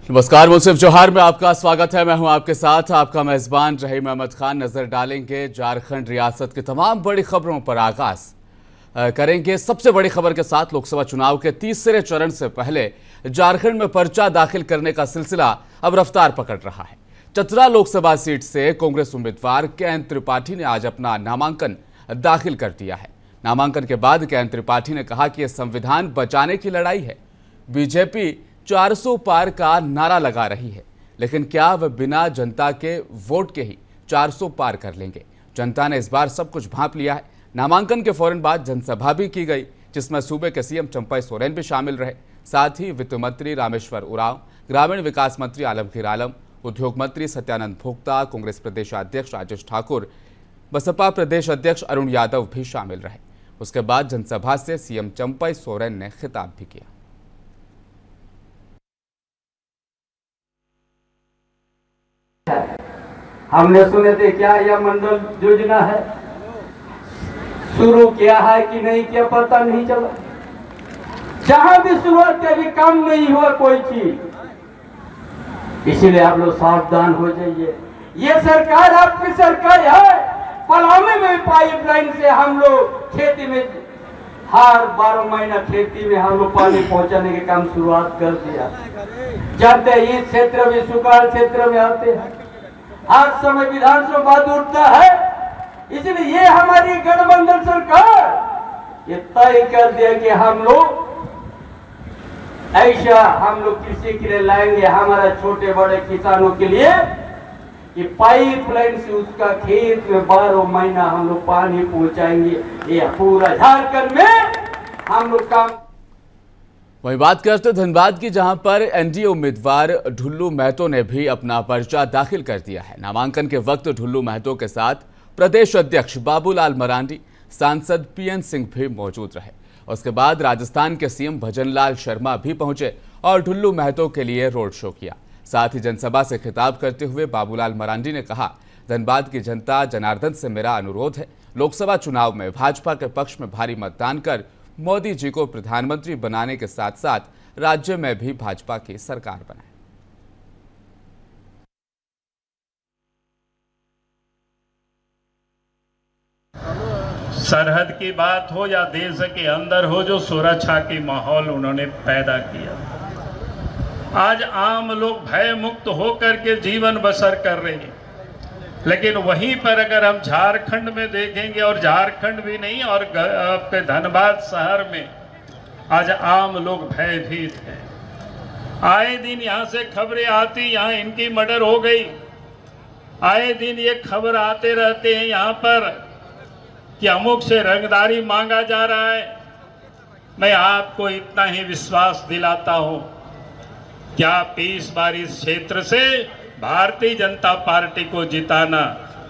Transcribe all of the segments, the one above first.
नमस्कार, मुंसिफ जौहर में आपका स्वागत है। मैं हूं आपके साथ आपका मेजबान रहीम अहमद खान। नजर डालेंगे झारखंड रियासत की तमाम बड़ी खबरों पर। आगाज करेंगे सबसे बड़ी खबर के साथ। लोकसभा चुनाव के तीसरे चरण से पहले झारखंड में पर्चा दाखिल करने का सिलसिला अब रफ्तार पकड़ रहा है। चतरा लोकसभा सीट से कांग्रेस उम्मीदवार के.एन. त्रिपाठी ने आज अपना नामांकन दाखिल कर दिया है। नामांकन के बाद के.एन. त्रिपाठी ने कहा कि यह संविधान बचाने की लड़ाई है। बीजेपी 400 पार का नारा लगा रही है, लेकिन क्या वह बिना जनता के वोट के ही 400 पार कर लेंगे? जनता ने इस बार सब कुछ भांप लिया है। नामांकन के फौरन बाद जनसभा भी की गई, जिसमें सूबे के सीएम चंपई सोरेन भी शामिल रहे। साथ ही वित्त मंत्री रामेश्वर उरांव, ग्रामीण विकास मंत्री आलमगीर आलम, उद्योग मंत्री सत्यानंद भोक्ता, कांग्रेस प्रदेशाध्यक्ष राजेश ठाकुर, बसपा प्रदेश अध्यक्ष अरुण यादव भी शामिल रहे। उसके बाद जनसभा से सीएम चंपई सोरेन ने खिताब भी किया। हमने सुने थे क्या यह मंडल योजना है, शुरू किया है कि नहीं किया पता नहीं चला। जहां भी शुरुआत के भी काम नहीं हुआ कोई चीज, इसीलिए आप लोग सावधान हो जाइए। ये सरकार आपकी सरकार है। पलामे में पाइपलाइन से हम लोग खेती में हर 12 महीना खेती में हम लोग पानी पहुंचाने के काम शुरुआत कर दिया। जब इस क्षेत्र में सुखाड़ क्षेत्र में आते हैं, हर समय विधानसभा बात उठता है। इसलिए ये हमारी गठबंधन सरकार ये तय कर दिया कि हम लोग ऐसा कृषि के लिए लाएंगे, हमारा छोटे बड़े किसानों के लिए कि पाइपलाइन से उसका खेत में 12 महीना हम लोग पानी पहुंचाएंगे। ये पूरा झारखंड में हम लोग काम। वहीं बात करते धनबाद की, जहां पर एनडीए उम्मीदवार ढुल्लू महतो ने भी अपना पर्चा दाखिल कर दिया है। नामांकन के वक्त ढुल्लू महतो के साथ प्रदेश अध्यक्ष बाबूलाल मरांडी, सांसद पीएन सिंह भी मौजूद रहे। उसके बाद राजस्थान के सीएम भजनलाल शर्मा भी पहुंचे और ढुल्लू महतो के लिए रोड शो किया। साथ ही जनसभा से खिताब करते हुए बाबूलाल मरांडी ने कहा, धनबाद की जनता जनार्दन से मेरा अनुरोध है, लोकसभा चुनाव में भाजपा के पक्ष में भारी मतदान कर मोदी जी को प्रधानमंत्री बनाने के साथ साथ राज्य में भी भाजपा की सरकार बनाए। सरहद की बात हो या देश के अंदर हो, जो सुरक्षा की माहौल उन्होंने पैदा किया। आज आम लोग भय मुक्त होकर के जीवन बसर कर रहे हैं। लेकिन वहीं पर अगर हम झारखंड में देखेंगे, और झारखंड भी नहीं और आपके धनबाद शहर में आज आम लोग भयभीत हैं। आए दिन यहां से खबरें आती, यहां इनकी मर्डर हो गई। आए दिन ये खबर आते रहते हैं यहां पर कि अमुक से रंगदारी मांगा जा रहा है। मैं आपको इतना ही विश्वास दिलाता हूं कि आप इस बार इस क्षेत्र से भारतीय जनता पार्टी को जिताना,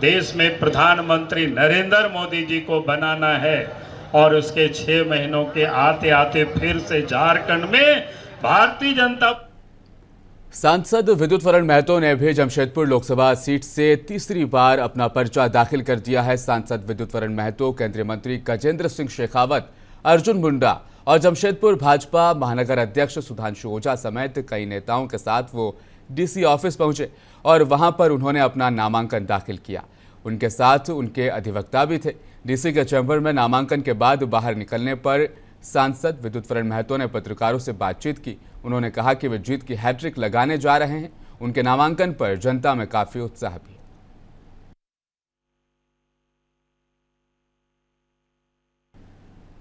देश में प्रधानमंत्री नरेंद्र मोदी जी को बनाना है और उसके 6 महीनों के आते आते फिर से झारखंड में भारतीय जनता। सांसद विद्युत वरण महतो ने भी जमशेदपुर लोकसभा सीट से तीसरी बार अपना पर्चा दाखिल कर दिया है। सांसद विद्युत वरण महतो केंद्रीय मंत्री गजेंद्र सिंह शेखावत, अर्जुन मुंडा और जमशेदपुर भाजपा महानगर अध्यक्ष सुधांशु ओझा समेत कई नेताओं के साथ वो डीसी ऑफिस पहुंचे और वहां पर उन्होंने अपना नामांकन दाखिल किया। उनके साथ उनके अधिवक्ता भी थे। डीसी के चैम्बर में नामांकन के बाद बाहर निकलने पर सांसद विद्युत वरण महतो ने पत्रकारों से बातचीत की। उन्होंने कहा कि वे जीत की हैट्रिक लगाने जा रहे हैं। उनके नामांकन पर जनता में काफी उत्साह भी है।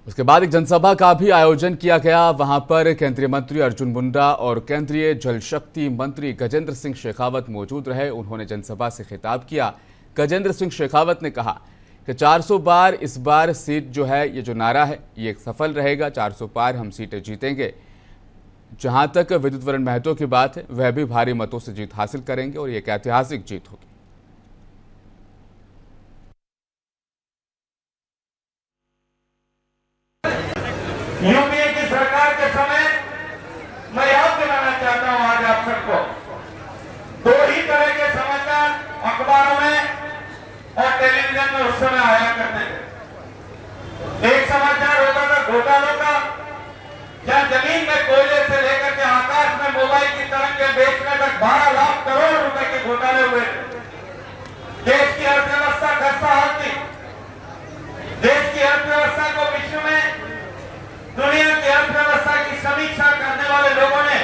उसके बाद एक जनसभा का भी आयोजन किया गया। वहां पर केंद्रीय मंत्री अर्जुन मुंडा और केंद्रीय जल शक्ति मंत्री गजेंद्र सिंह शेखावत मौजूद रहे। उन्होंने जनसभा से खिताब किया। गजेंद्र सिंह शेखावत ने कहा कि 400 पार इस बार सीट जो है, ये जो नारा है ये सफल रहेगा। 400 पार हम सीटें जीतेंगे। जहां तक विद्युत वरण महतो की बात है, वह भी भारी मतों से जीत हासिल करेंगे और ये एक ऐतिहासिक जीत होगी। यूपीए की सरकार के समय मैं याद दिलाना चाहता हूं आज आप सबको, 2 ही तरह के समाचार अखबारों में और टेलीविजन में उस समय आया करते थे। एक समाचार होता था घोटालों का, जहां जमीन में कोयले से लेकर के आकाश में मोबाइल की तरंगें बेचकर 12 लाख करोड़ रुपए के घोटाले हुए थे। देश की अर्थव्यवस्था खस्ताहाल थी। देश की अर्थव्यवस्था को विश्व में दुनिया की अर्थव्यवस्था की समीक्षा करने वाले लोगों ने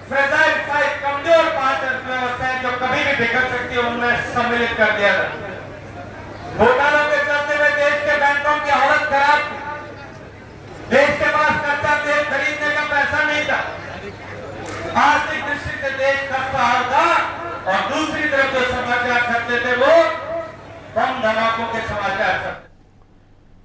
फ्रेजाइल 5 कमजोर 5 अर्थव्यवस्थाएं जो कभी भी बिखर सकती है उनमें सम्मिलित कर दिया था। घोटालों के चलते हुए देश के बैंकों की हालत खराब थी। देश के पास कच्चा तेल खरीदने का पैसा नहीं था। आर्थिक दृष्टि से देश खस्ताहाल था और दूसरी तरफ जो समाचार छपते थे वो बम धमाकों के समाचार छपते।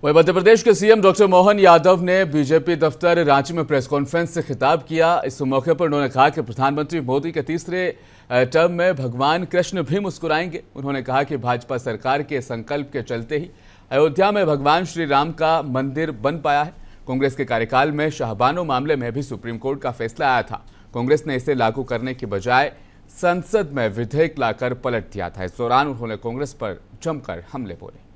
वहीं मध्य प्रदेश के सीएम डॉक्टर मोहन यादव ने बीजेपी दफ्तर रांची में प्रेस कॉन्फ्रेंस से खिताब किया। इस मौके पर उन्होंने कहा कि प्रधानमंत्री मोदी के तीसरे टर्म में भगवान कृष्ण भी मुस्कुराएंगे। उन्होंने कहा कि भाजपा सरकार के संकल्प के चलते ही अयोध्या में भगवान श्री राम का मंदिर बन पाया है। कांग्रेस के कार्यकाल में शाहबानो मामले में भी सुप्रीम कोर्ट का फैसला आया था। कांग्रेस ने इसे लागू करने की बजाय संसद में विधेयक लाकर पलट दिया था। इस दौरान उन्होंने कांग्रेस पर जमकर हमले बोले।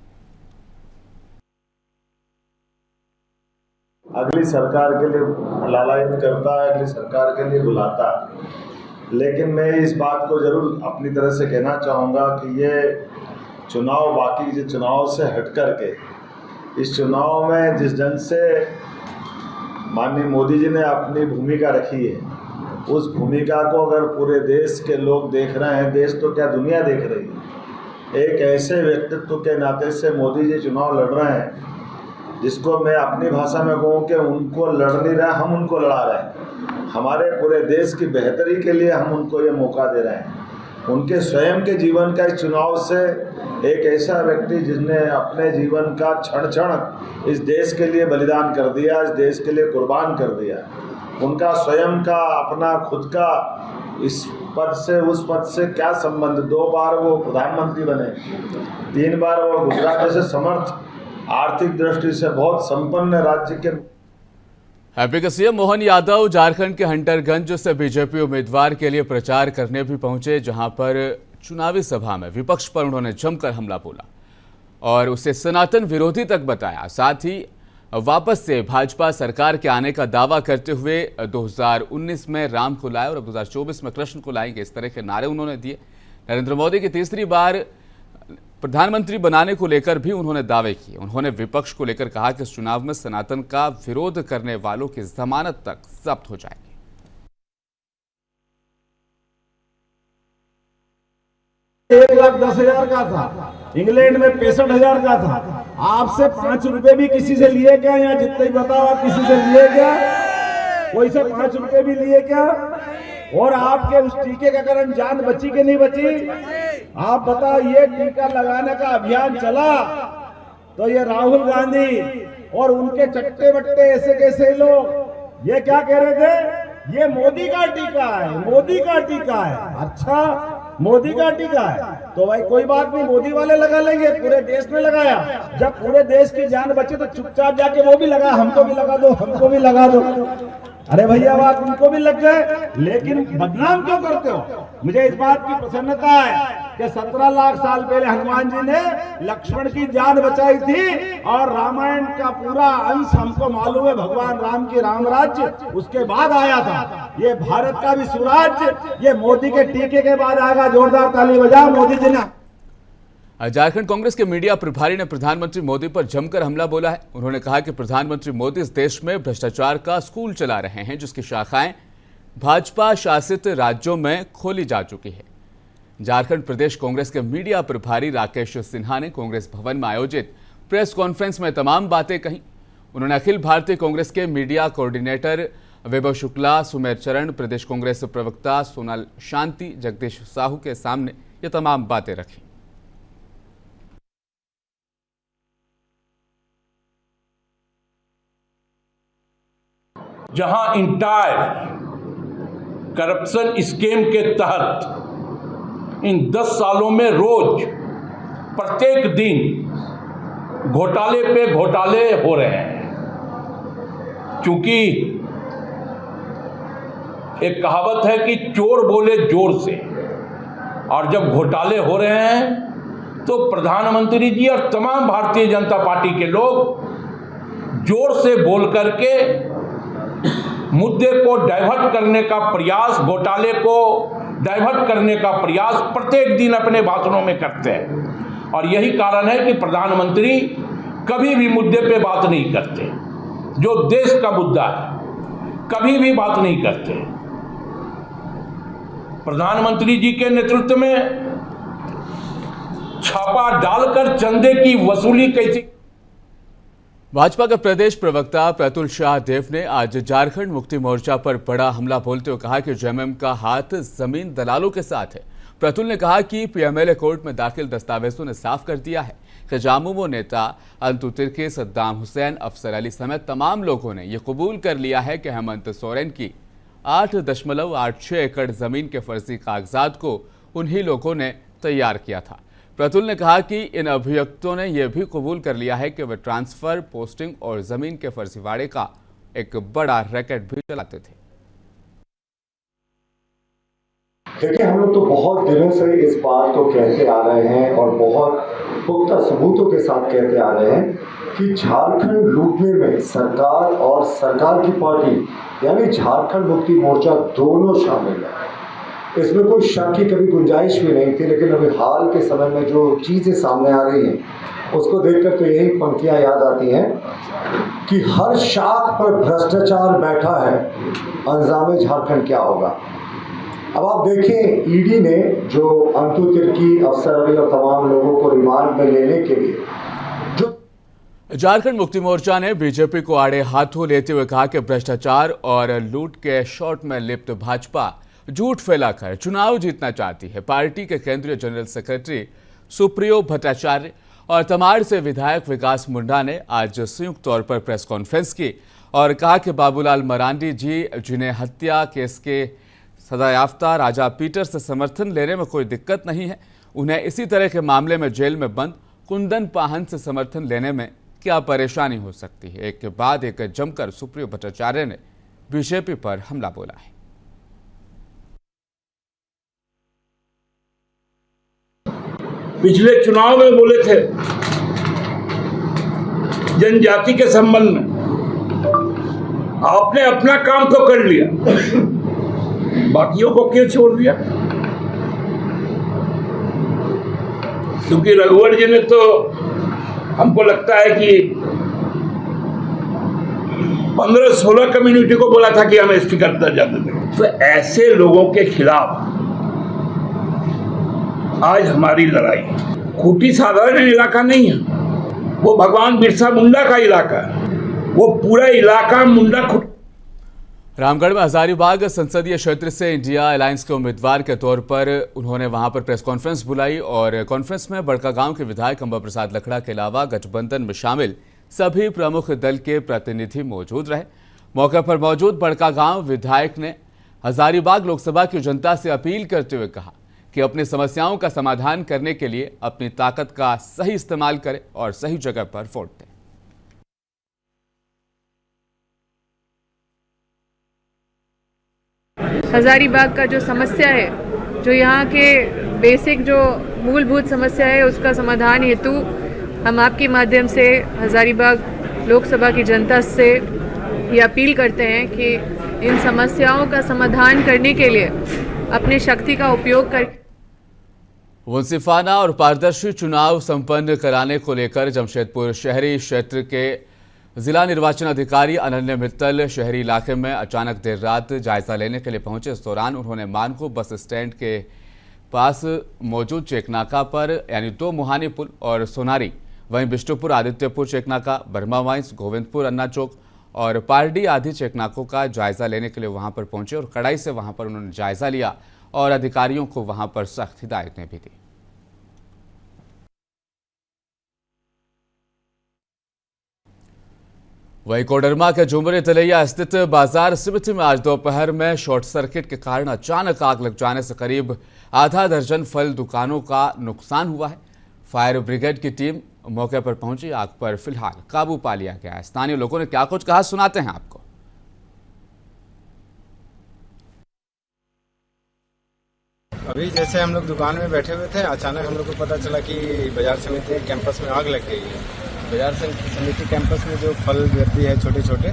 अगली सरकार के लिए लालायित करता है, अगली सरकार के लिए बुलाता है। लेकिन मैं इस बात को जरूर अपनी तरह से कहना चाहूँगा कि ये चुनाव बाकी के चुनाव से हट कर के इस चुनाव में जिस ढंग से माननीय मोदी जी ने अपनी भूमिका रखी है, उस भूमिका को अगर पूरे देश के लोग देख रहे हैं, देश तो क्या दुनिया देख रही है। एक ऐसे व्यक्तित्व के नाते से मोदी जी चुनाव लड़ रहे हैं जिसको मैं अपनी भाषा में कहूँ कि उनको लड़ नहीं रहे, हम उनको लड़ा रहे हैं। हमारे पूरे देश की बेहतरी के लिए हम उनको ये मौका दे रहे हैं। उनके स्वयं के जीवन का इस चुनाव से एक ऐसा व्यक्ति जिसने अपने जीवन का क्षण क्षण इस देश के लिए बलिदान कर दिया, इस देश के लिए कुर्बान कर दिया, उनका स्वयं का अपना खुद का इस पद से उस पद से क्या संबंध। 2 बार वो प्रधानमंत्री बने, 3 बार वो गुजरात जैसे समर्थ आर्थिक दृष्टि से बहुत संपन्न राज्य के। एमपी के सीएम मोहन यादव झारखंड के हंटरगंज से बीजेपी उम्मीदवार के लिए प्रचार करने भी पहुंचे, जहां पर चुनावी सभा में विपक्ष पर उन्होंने जमकर हमला बोला और उसे सनातन विरोधी तक बताया। साथ ही वापस से भाजपा सरकार के आने का दावा करते हुए 2019 में राम को लाए और अब 2024 में कृष्ण को लाएंगे, इस तरह के नारे उन्होंने दिए। नरेंद्र मोदी की तीसरी बार प्रधानमंत्री बनाने को लेकर भी उन्होंने दावे किए। उन्होंने विपक्ष को लेकर कहा कि इस चुनाव में सनातन का विरोध करने वालों की जमानत तक जब्त हो जाएगी। 1,10,000 का था, इंग्लैंड में 65,000 का था। आपसे 5 रुपए भी किसी से लिए क्या? या जितने बताओ आप किसी से लिए क्या? कोई से 5 रुपए भी लिए क्या? और आपके उस टीके के कारण जान बची कि नहीं बची? आप बताओ। ये टीका लगाने का अभियान चला तो ये राहुल गांधी और उनके चट्टे बट्टे ऐसे कैसे लोग ये क्या कह रहे थे? ये मोदी का टीका है, मोदी का टीका है। अच्छा, मोदी का टीका है तो भाई कोई बात नहीं, मोदी वाले लगा लेंगे। पूरे देश ने लगाया। जब पूरे देश की जान बची तो चुपचाप जाके वो भी लगा, हमको भी लगा दो, हमको भी लगा दो। अरे भैया बात उनको भी लग गए, लेकिन बदनाम क्यों करते हो? मुझे इस बात की प्रसन्नता है कि 17 लाख साल पहले हनुमान जी ने लक्ष्मण की जान बचाई थी और रामायण का पूरा अंश हमको मालूम है भगवान राम की राम राज्य उसके बाद आया था। ये भारत का भी स्वराज्य ये मोदी के टीके के बाद आएगा। जोरदार ताली बजाओ मोदी जी ने। झारखंड कांग्रेस के मीडिया प्रभारी ने प्रधानमंत्री मोदी पर जमकर हमला बोला है। उन्होंने कहा कि प्रधानमंत्री मोदी इस देश में भ्रष्टाचार का स्कूल चला रहे हैं, जिसकी शाखाएं भाजपा शासित राज्यों में खोली जा चुकी है। झारखंड प्रदेश कांग्रेस के मीडिया प्रभारी राकेश सिन्हा ने कांग्रेस भवन में आयोजित प्रेस कॉन्फ्रेंस में तमाम बातें कही। उन्होंने अखिल भारतीय कांग्रेस के मीडिया कोऑर्डिनेटर वैभव शुक्ला, सुमेर चरण, प्रदेश कांग्रेस प्रवक्ता सोनल शांति, जगदीश साहू के सामने ये तमाम बातें रखी। जहां इंटायर करप्शन स्कीम के तहत इन 10 सालों में रोज प्रत्येक दिन घोटाले पे घोटाले हो रहे हैं। क्योंकि एक कहावत है कि चोर बोले जोर से, और जब घोटाले हो रहे हैं तो प्रधानमंत्री जी और तमाम भारतीय जनता पार्टी के लोग जोर से बोल करके मुद्दे को डाइवर्ट करने का प्रयास, घोटाले को डाइवर्ट करने का प्रयास प्रत्येक दिन अपने भाषणों में करते हैं। और यही कारण है कि प्रधानमंत्री कभी भी मुद्दे पे बात नहीं करते, जो देश का मुद्दा है कभी भी बात नहीं करते। प्रधानमंत्री जी के नेतृत्व में छापा डालकर चंदे की वसूली कैसे। भाजपा के प्रदेश प्रवक्ता प्रतुल शाह देव ने आज झारखंड मुक्ति मोर्चा पर बड़ा हमला बोलते हुए कहा कि जेएमएम का हाथ जमीन दलालों के साथ है। प्रतुल ने कहा कि पीएमएलए कोर्ट में दाखिल दस्तावेजों ने साफ कर दिया है कि जामुमो नेता अंतु तिर्की, सद्दाम हुसैन, अफसर अली समेत तमाम लोगों ने यह कबूल कर लिया है कि हेमंत सोरेन की 8.86 एकड़ जमीन के फर्जी कागजात को उन्हीं लोगों ने तैयार किया था। प्रतुल ने कहा कि इन अभियुक्तों ने यह भी कबूल कर लिया है कि वे ट्रांसफर, पोस्टिंग और जमीन के फर्जीवाड़े का एक बड़ा रैकेट भी चलाते थे। देखिए, हम लोग तो बहुत दिनों से इस बात को कहते आ रहे हैं और बहुत पुख्ता सबूतों के साथ कहते आ रहे हैं कि झारखंड लूटने में सरकार और सरकार की पार्टी यानी झारखंड मुक्ति मोर्चा दोनों शामिल है। इसमें कोई शक की कभी गुंजाइश भी नहीं थी, लेकिन अभी हाल के समय में जो चीज़ें सामने आ रही हैं उसको देखकर तो यही पंक्तियां याद आती हैं कि हर शाख पर भ्रष्टाचार बैठा है, अंजामे झारखंड क्या होगा। अब आप देखें, ईडी ने जो अंतु तिर्की, अफसर अली और तमाम लोगों को रिमांड में लेने के लिए जो झारखंड मुक्ति मोर्चा ने बीजेपी को आड़े हाथों लेते हुए कहा कि भ्रष्टाचार और लूट के शॉट में लिप्त भाजपा झूठ फैलाकर चुनाव जीतना चाहती है। पार्टी के केंद्रीय जनरल सेक्रेटरी सुप्रियो भट्टाचार्य और तमाड़ से विधायक विकास मुंडा ने आज संयुक्त तौर पर प्रेस कॉन्फ्रेंस की और कहा कि बाबूलाल मरांडी जी, जिन्हें हत्या केस के सजायाफ्ता राजा पीटर से समर्थन लेने में कोई दिक्कत नहीं है, उन्हें इसी तरह के मामले में जेल में बंद कुंदन पाहन से समर्थन लेने में क्या परेशानी हो सकती है। एक के बाद एक जमकर सुप्रियो भट्टाचार्य ने बीजेपी पर हमला बोला है। पिछले चुनाव में बोले थे जनजाति के संबंध में, आपने अपना काम तो कर लिया, बाकियों को क्यों छोड़ दिया? क्योंकि रघुवर जी ने तो हमको लगता है कि 15-16 कम्युनिटी को बोला था कि हमें स्पीकर दर्जा दें। तो ऐसे लोगों के खिलाफ आज हमारी लड़ाई खूंटी साधारण इलाका नहीं है, वो भगवान बिरसा मुंडा का इलाका है, वो पूरा इलाका मुंडा खूंटी। रामगढ़ में हजारीबाग संसदीय क्षेत्र से इंडिया अलायंस के उम्मीदवार के तौर पर उन्होंने वहां पर प्रेस कॉन्फ्रेंस बुलाई और कॉन्फ्रेंस में बड़कागांव के विधायक अंबा प्रसाद लखड़ा के अलावा गठबंधन में शामिल सभी प्रमुख दल के प्रतिनिधि मौजूद रहे। मौके पर मौजूद बड़कागांव विधायक ने हजारीबाग लोकसभा की जनता से अपील करते हुए कहा कि अपनी समस्याओं का समाधान करने के लिए अपनी ताकत का सही इस्तेमाल करें और सही जगह पर वोट दें। हजारीबाग का जो समस्या है, जो यहाँ के बेसिक जो मूलभूत समस्या है, उसका समाधान हेतु हम आपके माध्यम से हजारीबाग लोकसभा की जनता से ये अपील करते हैं कि इन समस्याओं का समाधान करने के लिए अपनी शक्ति का उपयोग कर मुंसिफाना और पारदर्शी चुनाव संपन्न कराने को लेकर जमशेदपुर शहरी क्षेत्र के जिला निर्वाचन अधिकारी अनन्य मित्तल शहरी इलाके में अचानक देर रात जायजा लेने के लिए पहुंचे। इस दौरान उन्होंने मानको बस स्टैंड के पास मौजूद चेकनाका पर यानी 2 मुहानी पुल और सोनारी, वहीं बिष्टुपुर आदित्यपुर चेकनाका, बर्मा वाइंस, गोविंदपुर अन्ना चौक और पारडी आदि चेकनाकों का जायजा लेने के लिए वहां पर पहुंचे और कड़ाई से वहां पर उन्होंने जायजा लिया और अधिकारियों को वहां पर सख्त हिदायतें भी दी। वहीं कोडरमा के झुमरी तलैया स्थित बाजार समिति में आज दोपहर में शॉर्ट सर्किट के कारण अचानक आग लग जाने से करीब आधा दर्जन फल दुकानों का नुकसान हुआ है। फायर ब्रिगेड की टीम मौके पर पहुंची, आग पर फिलहाल काबू पा लिया गया है। स्थानीय लोगों ने क्या कुछ कहा, सुनाते हैं आपको। अभी जैसे हम लोग दुकान में बैठे हुए थे, अचानक हम लोग को पता चला कि बाजार समिति कैंपस में आग लग गई है। बाजार समिति कैंपस में जो फल व्यक्ति है छोटे छोटे,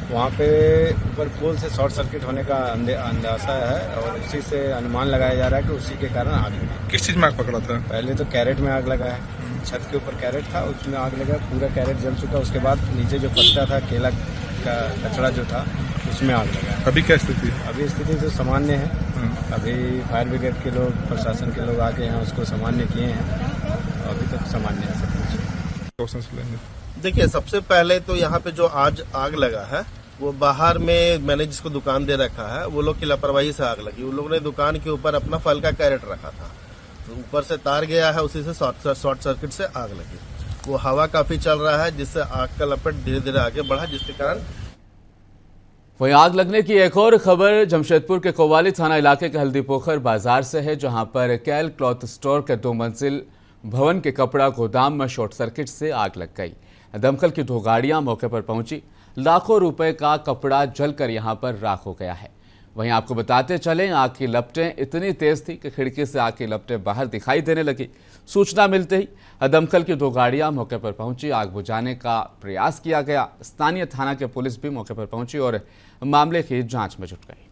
वहाँ पे ऊपर पोल से शॉर्ट सर्किट होने का अंदाजा है और उसी से अनुमान लगाया जा रहा है कि उसी के कारण आग लगी। किस चीज में आग पकड़ा था? पहले तो कैरेट में आग लगा है, छत के ऊपर कैरेट था, उसमें आग लगा, पूरा कैरेट जल चुका। उसके बाद नीचे जो पत्ता था, केला का कचरा जो था, उसमें आग लगा। अभी क्या स्थिति? अभी स्थिति तो सामान्य है। अभी फायर ब्रिगेड के लोग, प्रशासन के लोग आके यहाँ उसको सामान्य किए हैं। अभी तक सामान्य है सब कुछ। देखिए, सबसे पहले तो यहाँ पे जो आज आग लगा है वो बाहर में मैंने जिसको दुकान दे रखा है वो लोग की लापरवाही से आग लगी। उन लोगों ने दुकान के ऊपर अपना फल का कैरेट रखा था, तो ऊपर से तार गया है, उसी से शॉर्ट सर्किट से आग लगी। वो हवा काफी चल रहा है जिससे आग का लपट धीरे धीरे आगे बढ़ा, जिसके कारण। वहीं आग लगने की एक और खबर जमशेदपुर के कोवाली थाना इलाके के हल्दीपोखर बाजार से है, जहां पर कैल क्लॉथ स्टोर के 2 मंजिल भवन के कपड़ा गोदाम में शॉर्ट सर्किट से आग लग गई। दमकल की 2 गाड़ियां मौके पर पहुंची। लाखों रुपए का कपड़ा जलकर यहां पर राख हो गया है। वहीं आपको बताते चलें, आग की लपटें इतनी तेज थी कि खिड़की से आग की लपटें बाहर दिखाई देने लगी। सूचना मिलते ही दमकल की 2 गाड़ियां मौके पर पहुंची। आग बुझाने का प्रयास किया गया। स्थानीय थाना के पुलिस भी मौके पर पहुंची और मामले की जांच में जुट गई।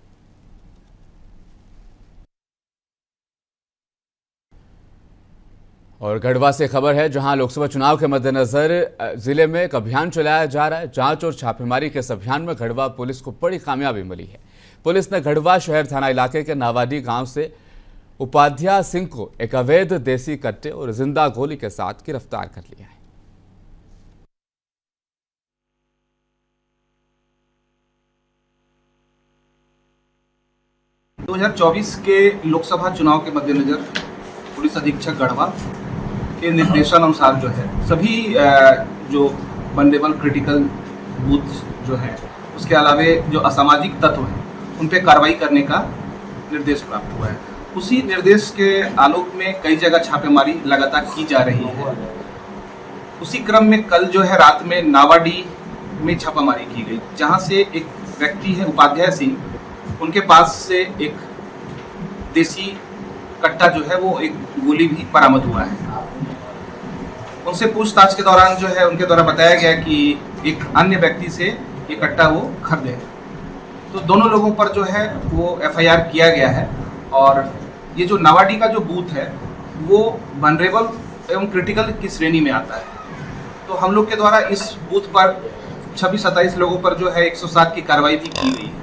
और गढ़वा से खबर है, जहां लोकसभा चुनाव के मद्देनजर जिले में एक अभियान चलाया जा रहा है। जांच और छापेमारी के इस अभियान में गढ़वा पुलिस को बड़ी कामयाबी मिली है। पुलिस ने गढ़वा शहर थाना इलाके के नावाडी गांव से उपाध्याय सिंह को एक अवैध देसी कट्टे और जिंदा गोली के साथ गिरफ्तार कर लिया है। 2024 के लोकसभा चुनाव के मद्देनजर पुलिस अधीक्षक गढ़वा के निर्देशन अनुसार जो है सभी जो वनरेबल क्रिटिकल बूथ जो है, उसके अलावे जो असामाजिक तत्व हैं उन पे कार्रवाई करने का निर्देश प्राप्त हुआ है। उसी निर्देश के आलोक में कई जगह छापेमारी लगातार की जा रही है। उसी क्रम में कल जो है रात में नावाडी में छापामारी की गई, जहां से एक व्यक्ति है उपाध्याय सिंह, उनके पास से एक देसी कट्टा जो है वो एक गोली भी बरामद हुआ है। उनसे पूछताछ के दौरान जो है उनके द्वारा बताया गया कि एक अन्य व्यक्ति से ये कट्टा वो खरीदे, तो दोनों लोगों पर जो है वो FIR किया गया है। और ये जो नावाडी का जो बूथ है वो वनरेबल एवं क्रिटिकल की श्रेणी में आता है, तो हम लोग के द्वारा इस बूथ पर 26-27 लोगों पर जो है 107 की कार्रवाई भी की गई है।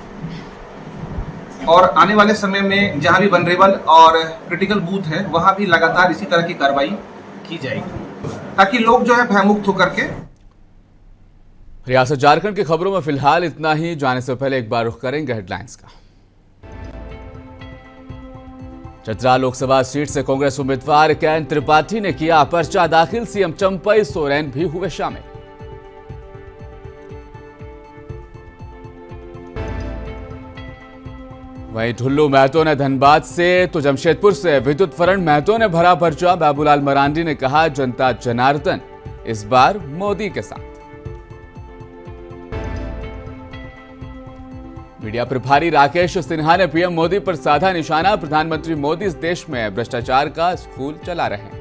और आने वाले समय में जहां भी वनरेबल और क्रिटिकल बूथ है वहां भी लगातार इसी तरह की कार्रवाई की जाएगी, ताकि लोग जो है भयमुक्त होकर के। रियासत झारखंड की खबरों में फिलहाल इतना ही। जाने से पहले एक बार रुख करेंगे हेडलाइंस का। चतरा लोकसभा सीट से कांग्रेस उम्मीदवार कैन त्रिपाठी ने किया पर्चा दाखिल। सीएम चंपई सोरेन भी हुए शामिल। वहीं ढुल्लू महतो ने धनबाद से तो जमशेदपुर से विद्युत फरण महतो ने भरा पर्चा। बाबूलाल मरांडी ने कहा जनता जनार्दन इस बार मोदी के साथ। मीडिया प्रभारी राकेश सिन्हा ने पीएम मोदी पर साधा निशाना। प्रधानमंत्री मोदी इस देश में भ्रष्टाचार का स्कूल चला रहे हैं।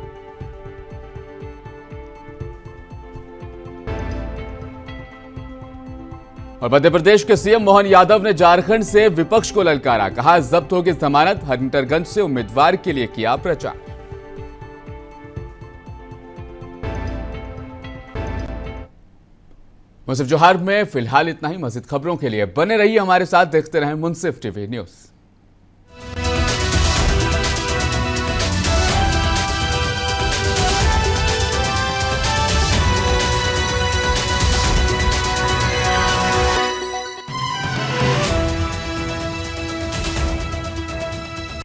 और मध्य प्रदेश के सीएम मोहन यादव ने झारखंड से विपक्ष को ललकारा। कहा जब्त होगी जमानत। हंटरगंज से उम्मीदवार के लिए किया प्रचार। मुंसिफ जोहार में फिलहाल इतना ही। मजीद खबरों के लिए बने रहिए हमारे साथ। देखते रहें मुंसिफ टीवी न्यूज।